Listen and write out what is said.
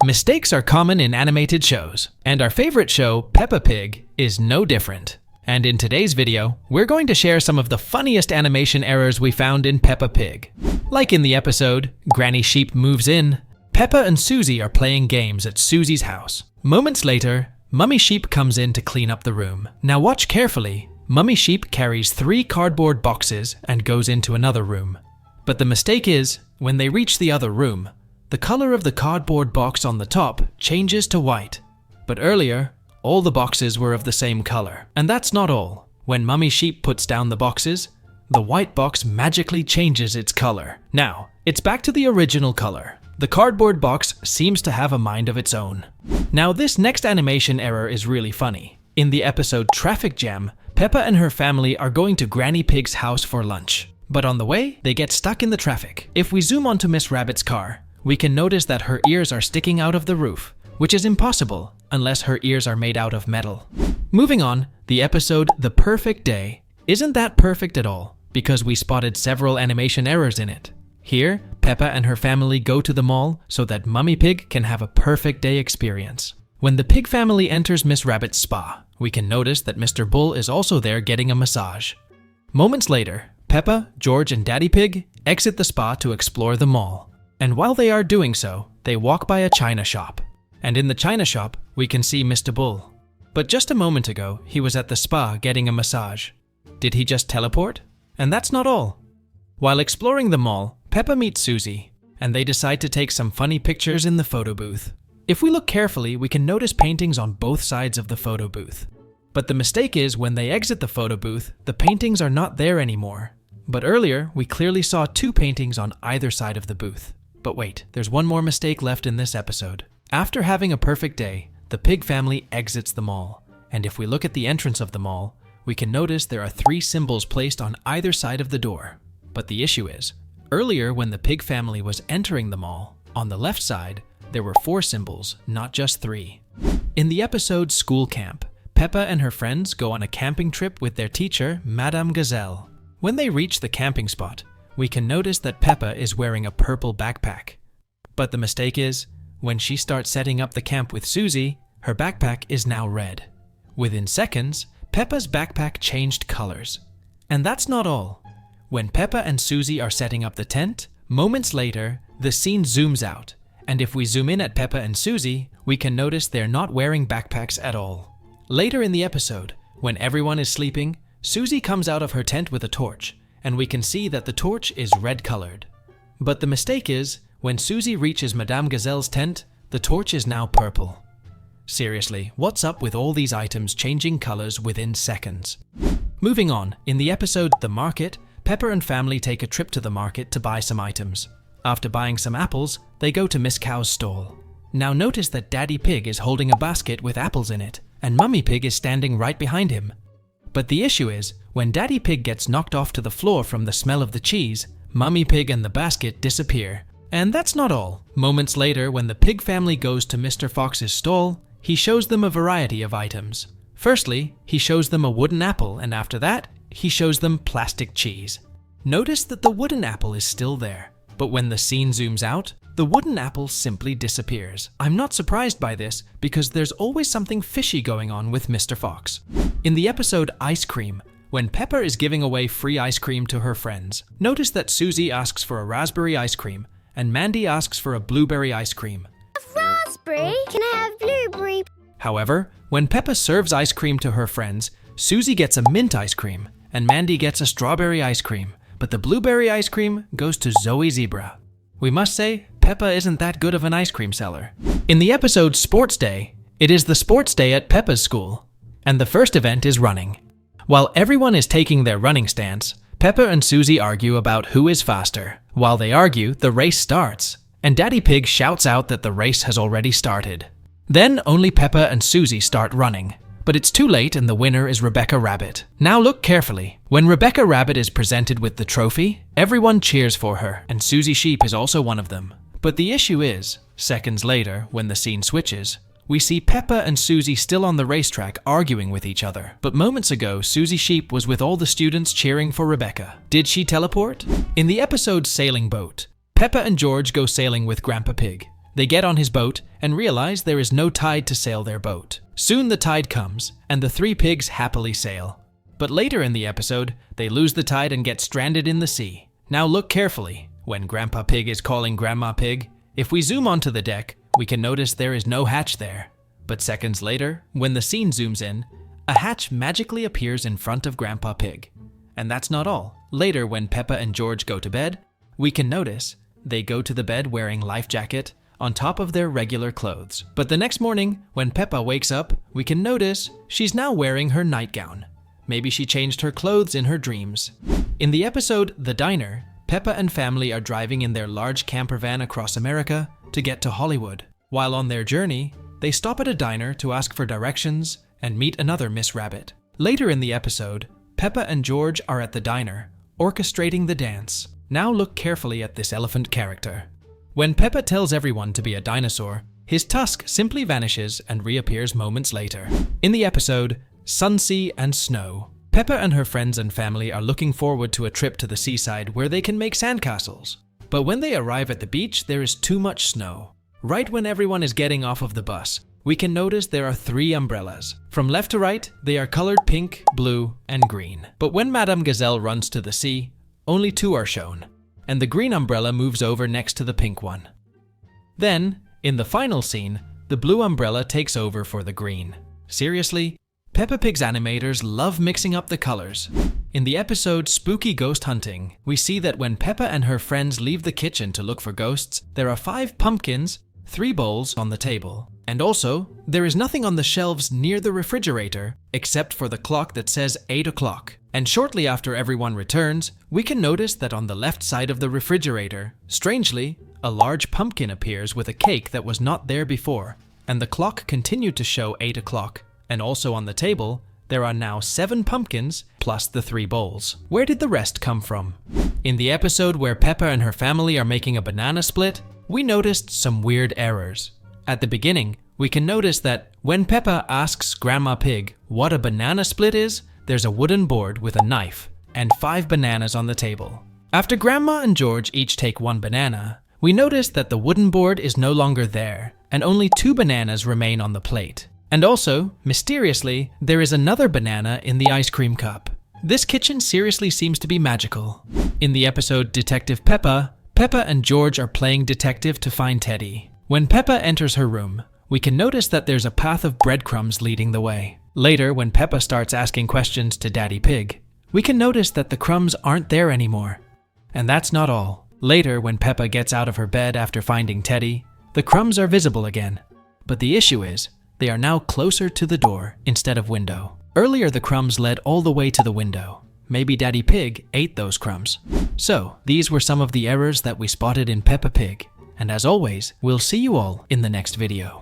Mistakes are common in animated shows, and our favorite show, Peppa Pig, is no different. And in today's video, we're going to share some of the funniest animation errors we found in Peppa Pig. Like in the episode, Granny Sheep moves in, Peppa and Susie are playing games at Susie's house. Moments later, Mummy Sheep comes in to clean up the room. Now watch carefully. Mummy Sheep carries 3 cardboard boxes and goes into another room. But the mistake is, when they reach the other room, the color of the cardboard box on the top changes to white. But earlier, all the boxes were of the same color. And that's not all. When Mummy Sheep puts down the boxes, the white box magically changes its color. Now, it's back to the original color. The cardboard box seems to have a mind of its own. Now, this next animation error is really funny. In the episode Traffic Jam, Peppa and her family are going to Granny Pig's house for lunch. But on the way, they get stuck in the traffic. If we zoom onto Miss Rabbit's car, we can notice that her ears are sticking out of the roof, which is impossible unless her ears are made out of metal. Moving on, the episode The Perfect Day isn't that perfect at all because we spotted several animation errors in it. Here, Peppa and her family go to the mall so that Mummy Pig can have a perfect day experience. When the pig family enters Miss Rabbit's spa, we can notice that Mr. Bull is also there getting a massage. Moments later, Peppa, George, and Daddy Pig exit the spa to explore the mall. And while they are doing so, they walk by a china shop. And in the china shop, we can see Mr. Bull. But just a moment ago, he was at the spa getting a massage. Did he just teleport? And that's not all. While exploring the mall, Peppa meets Susie, and they decide to take some funny pictures in the photo booth. If we look carefully, we can notice paintings on both sides of the photo booth. But the mistake is when they exit the photo booth, the paintings are not there anymore. But earlier, we clearly saw 2 paintings on either side of the booth. But wait, there's one more mistake left in this episode. After having a perfect day, the pig family exits the mall. And if we look at the entrance of the mall, we can notice there are 3 symbols placed on either side of the door. But the issue is, earlier when the pig family was entering the mall, on the left side, there were 4 symbols, not just 3. In the episode School Camp, Peppa and her friends go on a camping trip with their teacher, Madame Gazelle. When they reach the camping spot, we can notice that Peppa is wearing a purple backpack. But the mistake is, when she starts setting up the camp with Susie, her backpack is now red. Within seconds, Peppa's backpack changed colors. And that's not all. When Peppa and Susie are setting up the tent, moments later, the scene zooms out. And if we zoom in at Peppa and Susie, we can notice they're not wearing backpacks at all. Later in the episode, when everyone is sleeping, Susie comes out of her tent with a torch, and we can see that the torch is red-colored. But the mistake is, when Susie reaches Madame Gazelle's tent, the torch is now purple. Seriously, what's up with all these items changing colors within seconds? Moving on, in the episode The Market, Peppa and family take a trip to the market to buy some items. After buying some apples, they go to Miss Cow's stall. Now notice that Daddy Pig is holding a basket with apples in it, and Mummy Pig is standing right behind him. But the issue is, when Daddy Pig gets knocked off to the floor from the smell of the cheese, Mummy Pig and the basket disappear. And that's not all. Moments later, when the pig family goes to Mr. Fox's stall, he shows them a variety of items. Firstly, he shows them a wooden apple, and after that, he shows them plastic cheese. Notice that the wooden apple is still there, but when the scene zooms out, the wooden apple simply disappears. I'm not surprised by this because there's always something fishy going on with Mr. Fox. In the episode Ice Cream, when Peppa is giving away free ice cream to her friends, notice that Susie asks for a raspberry ice cream and Mandy asks for a blueberry ice cream. Raspberry? Can I have blueberry? However, when Peppa serves ice cream to her friends, Susie gets a mint ice cream and Mandy gets a strawberry ice cream, but the blueberry ice cream goes to Zoe Zebra. We must say, Peppa isn't that good of an ice cream seller. In the episode Sports Day, it is the sports day at Peppa's school, and the first event is running. While everyone is taking their running stance, Peppa and Susie argue about who is faster. While they argue, the race starts, and Daddy Pig shouts out that the race has already started. Then only Peppa and Susie start running, but it's too late and the winner is Rebecca Rabbit. Now look carefully. When Rebecca Rabbit is presented with the trophy, everyone cheers for her, and Susie Sheep is also one of them. But the issue is, seconds later, when the scene switches, we see Peppa and Susie still on the racetrack arguing with each other. But moments ago, Susie Sheep was with all the students cheering for Rebecca. Did she teleport? In the episode Sailing Boat, Peppa and George go sailing with Grandpa Pig. They get on his boat and realize there is no tide to sail their boat. Soon the tide comes, and the three pigs happily sail. But later in the episode, they lose the tide and get stranded in the sea. Now look carefully when Grandpa Pig is calling Grandma Pig. If we zoom onto the deck, we can notice there is no hatch there. But seconds later, when the scene zooms in, a hatch magically appears in front of Grandpa Pig. And that's not all. Later, when Peppa and George go to bed, we can notice they go to the bed wearing life jacket on top of their regular clothes. But the next morning, when Peppa wakes up, we can notice she's now wearing her nightgown. Maybe she changed her clothes in her dreams. In the episode The Diner, Peppa and family are driving in their large camper van across America to get to Hollywood. While on their journey, they stop at a diner to ask for directions and meet another Miss Rabbit. Later in the episode, Peppa and George are at the diner, orchestrating the dance. Now look carefully at this elephant character. When Peppa tells everyone to be a dinosaur, his tusk simply vanishes and reappears moments later. In the episode Sunsea and Snow, Peppa and her friends and family are looking forward to a trip to the seaside where they can make sandcastles. But when they arrive at the beach, there is too much snow. Right when everyone is getting off of the bus, we can notice there are 3 umbrellas. From left to right, they are colored pink, blue, and green. But when Madame Gazelle runs to the sea, only 2 are shown, and the green umbrella moves over next to the pink one. Then, in the final scene, the blue umbrella takes over for the green. Seriously, Peppa Pig's animators love mixing up the colors. In the episode Spooky Ghost Hunting, we see that when Peppa and her friends leave the kitchen to look for ghosts, there are 5 pumpkins, 3 bowls on the table. And also, there is nothing on the shelves near the refrigerator except for the clock that says 8 o'clock. And shortly after everyone returns, we can notice that on the left side of the refrigerator, strangely, a large pumpkin appears with a cake that was not there before, and the clock continued to show 8 o'clock. And also on the table, there are now 7 pumpkins plus the 3 bowls. Where did the rest come from? In the episode where Peppa and her family are making a banana split, we noticed some weird errors. At the beginning, we can notice that when Peppa asks Grandma Pig what a banana split is, there's a wooden board with a knife and 5 bananas on the table. After Grandma and George each take 1 banana, we notice that the wooden board is no longer there and only 2 bananas remain on the plate. And also, mysteriously, there is another banana in the ice cream cup. This kitchen seriously seems to be magical. In the episode Detective Peppa, Peppa and George are playing detective to find Teddy. When Peppa enters her room, we can notice that there's a path of breadcrumbs leading the way. Later, when Peppa starts asking questions to Daddy Pig, we can notice that the crumbs aren't there anymore. And that's not all. Later, when Peppa gets out of her bed after finding Teddy, the crumbs are visible again. But the issue is, they are now closer to the door instead of window. Earlier, the crumbs led all the way to the window. Maybe Daddy Pig ate those crumbs. So, these were some of the errors that we spotted in Peppa Pig. And as always, we'll see you all in the next video.